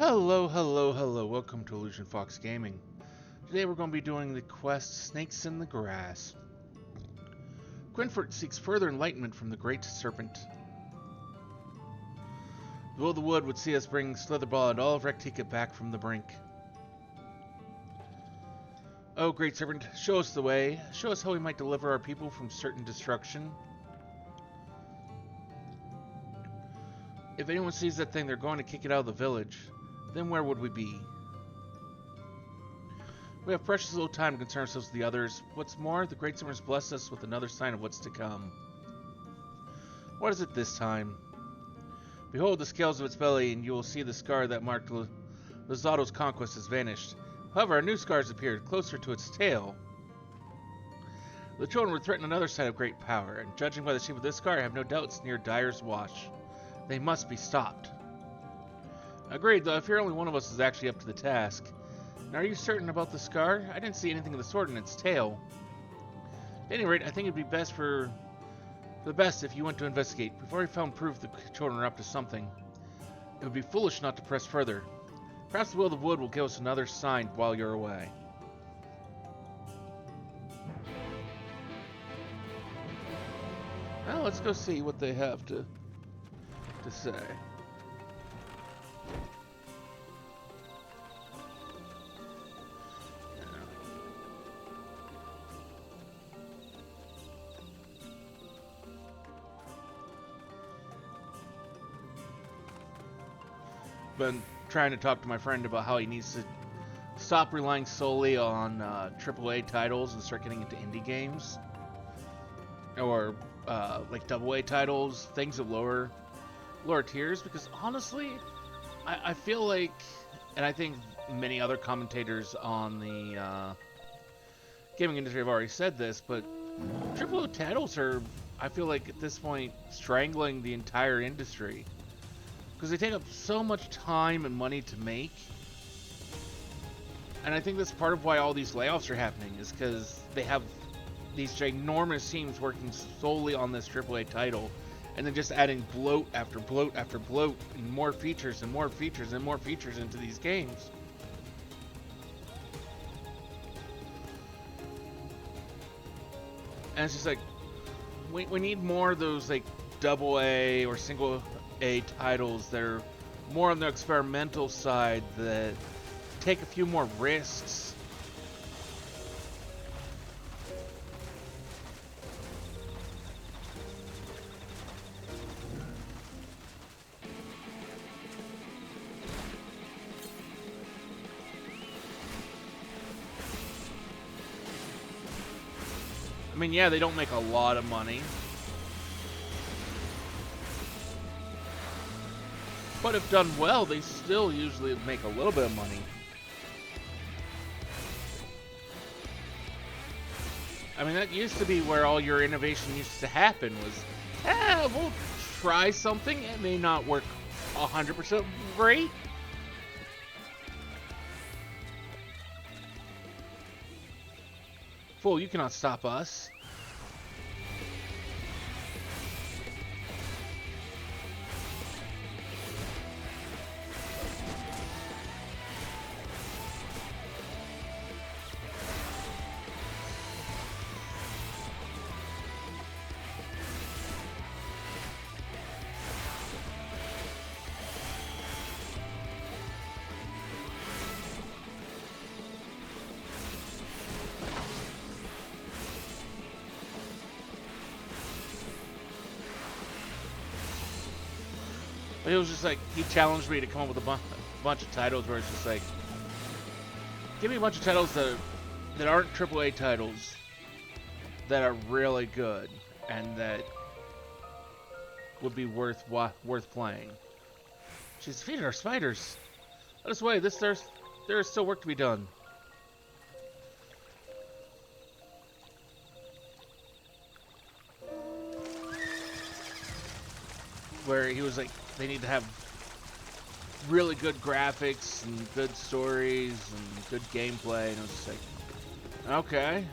Hello, hello, hello. Welcome to Illusion Fox Gaming. Today we're going to be doing the quest Snakes in the Grass. Quinfort seeks further enlightenment from the Great Serpent. The Will of the Wood would see us bring Slitherball and all of Rectica back from the brink. Oh, Great Serpent, show us the way. Show us how we might deliver our people from certain destruction. If anyone sees that thing, they're going to kick it out of the village. Then where would we be? We have precious little time to concern ourselves with the others. What's more, the Great Serpent has blessed us with another sign of what's to come. What is it this time? Behold the scales of its belly, and you will see the scar that marked Lizato's conquest has vanished. However, a new scar has appeared, closer to its tail. The children would threaten another sign of great power, and judging by the shape of this scar, I have no doubt it's near Dyer's Wash. They must be stopped. Agreed, though I fear only one of us is actually up to the task. Now, are you certain about the scar? I didn't see anything of the sort in its tail. At any rate, I think it'd be best for the best if you went to investigate. We've already found proof the children are up to something. It would be foolish not to press further. Perhaps the Will of the Wood will give us another sign while you're away. Well, let's go see what they have to say. Been trying to talk to my friend about how he needs to stop relying solely on AAA titles and start getting into indie games, or like AA titles, things of lower tiers. Because honestly, I feel like, and I think many other commentators on the gaming industry have already said this, but AAA titles are, I feel like at this point, strangling the entire industry. Because they take up so much time and money to make. And I think that's part of why all these layoffs are happening, is because they have these ginormous teams working solely on this AAA title, and then just adding bloat after bloat after bloat, and more features and more features and more features into these games. And it's just like, we need more of those like AA or single A titles that are more on the experimental side, that take a few more risks. I mean, yeah, they don't make a lot of money, but if done well, they still usually make a little bit of money. I mean, that used to be where all your innovation used to happen, was, we'll try something, it may not work 100% great. Fool, you cannot stop us. But it was just like, he challenged me to come up with a bunch of titles where it's just like, give me a bunch of titles that aren't AAA titles, that are really good, and that would be worth playing. She's defeated our spiders. Let us away. There is still work to be done. Where he was like, they need to have really good graphics and good stories and good gameplay, and it was just like, okay.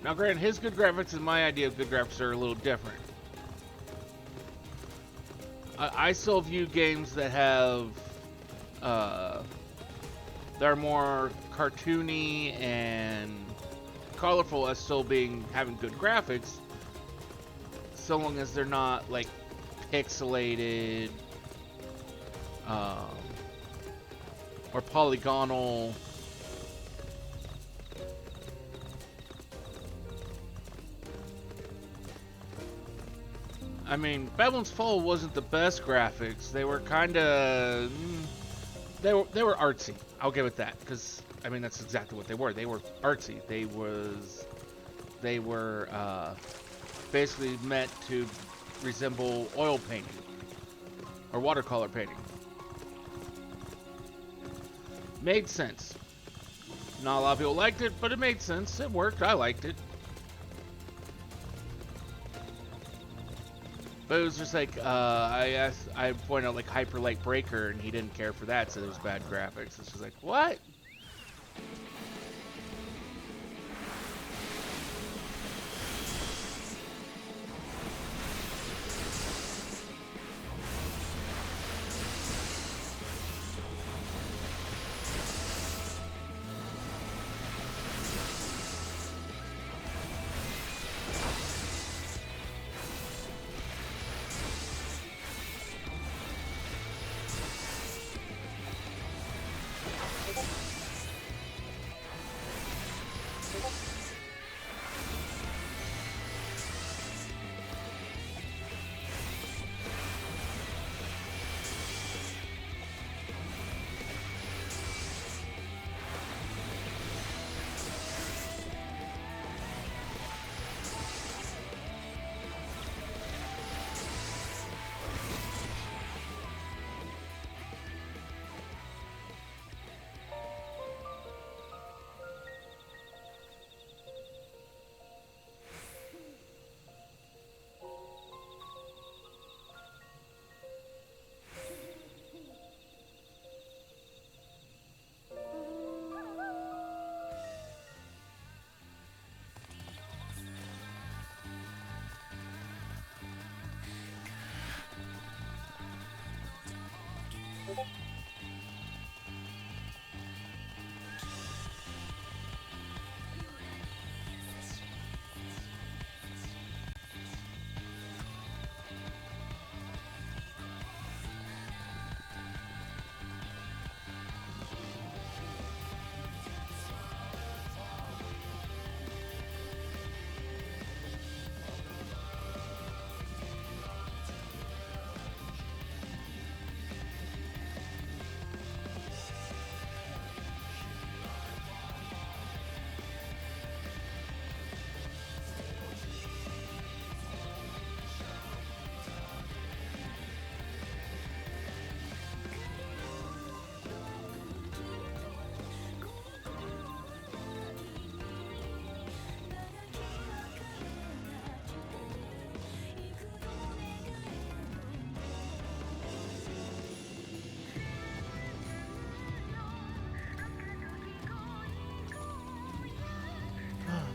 Now, granted, his good graphics and my idea of good graphics are a little different. I still view games that have uh, that are more cartoony and colorful as still being having good graphics, so long as they're not like pixelated um, or polygonal. I mean, Babylon's Fall wasn't the best graphics. They were kind of they were artsy. I'll give it that, because I mean that's exactly what they were. They were artsy. They were basically meant to resemble oil painting or watercolor painting. Made sense. Not a lot of people liked it, but it made sense. It worked. I liked it. But it was just like I pointed out like Hyper Light Breaker, and he didn't care for that, so it was bad graphics. It's just like, what?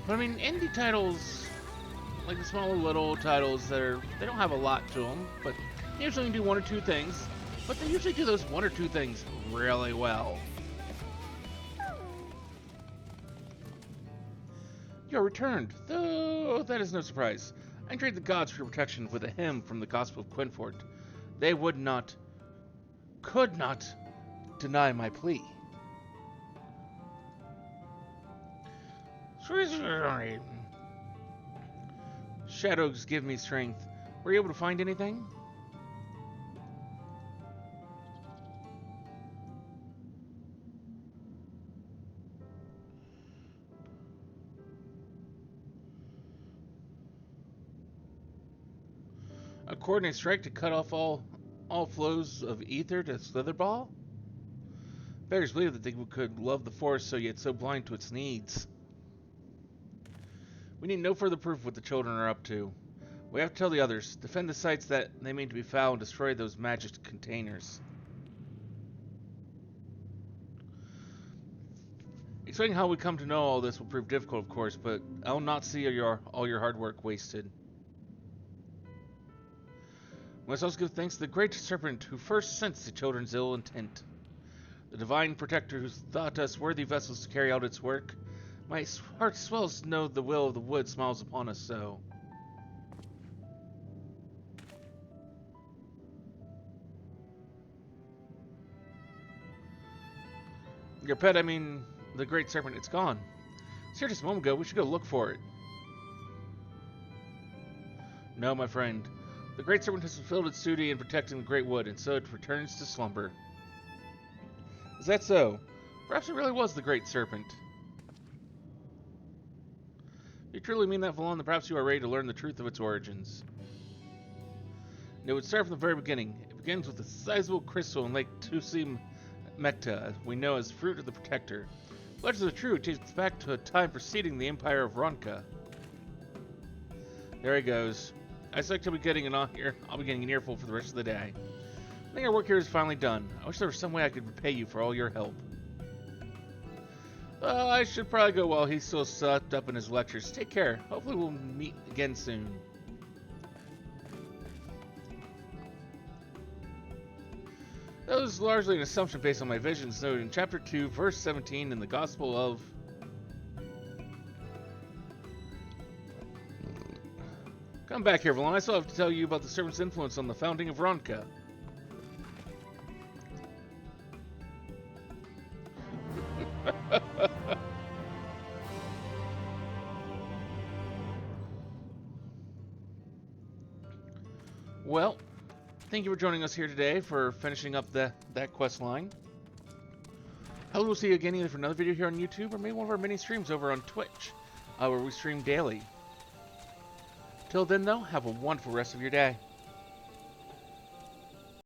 But I mean, indie titles, like the smaller little titles, they don't have a lot to them, but they usually do one or two things. But they usually do those one or two things really well. You are returned, though that is no surprise. I entreat the gods for your protection with a hymn from the Gospel of Quinfort. They would not, could not, deny my plea. Shadows give me strength. Were you able to find anything? A coordinate strike to cut off all flows of ether to Slitherball? Beggars believe that they could love the force so yet so blind to its needs. We need no further proof of what the children are up to. We have to tell the others. Defend the sites that they mean to be foul and destroy those magic containers. Explaining how we come to know all this will prove difficult, of course, but I'll not see all your hard work wasted. We must also give thanks to the Great Serpent who first sensed the children's ill intent. The Divine Protector who thought us worthy vessels to carry out its work. My heart swells to know the will of the wood smiles upon us so. Your pet, I mean, the Great Serpent, it's gone. It's here just a moment ago. We should go look for it. No, my friend. The Great Serpent has fulfilled its duty in protecting the Great Wood, and so it returns to slumber. Is that so? Perhaps it really was the Great Serpent. If you truly mean that, Valon, then perhaps you are ready to learn the truth of its origins. And it would start from the very beginning. It begins with a sizable crystal in Lake Tusim Mekta, we know as Fruit of the Protector. Legends are true, it takes back to a time preceding the Empire of Ronka. There he goes. I suspect I'll be getting I'll be getting an earful for the rest of the day. I think our work here is finally done. I wish there was some way I could repay you for all your help. I should probably go while he's still sucked up in his lectures. Take care. Hopefully we'll meet again soon. That was largely an assumption based on my visions noted in chapter 2, verse 17 in the Gospel of... Come back here, Valon. I still have to tell you about the serpent's influence on the founding of Ronka. Well, thank you for joining us here today for finishing up that quest line. Hopefully we'll see you again either for another video here on YouTube or maybe one of our mini streams over on Twitch, where we stream daily. Till then, though, have a wonderful rest of your day.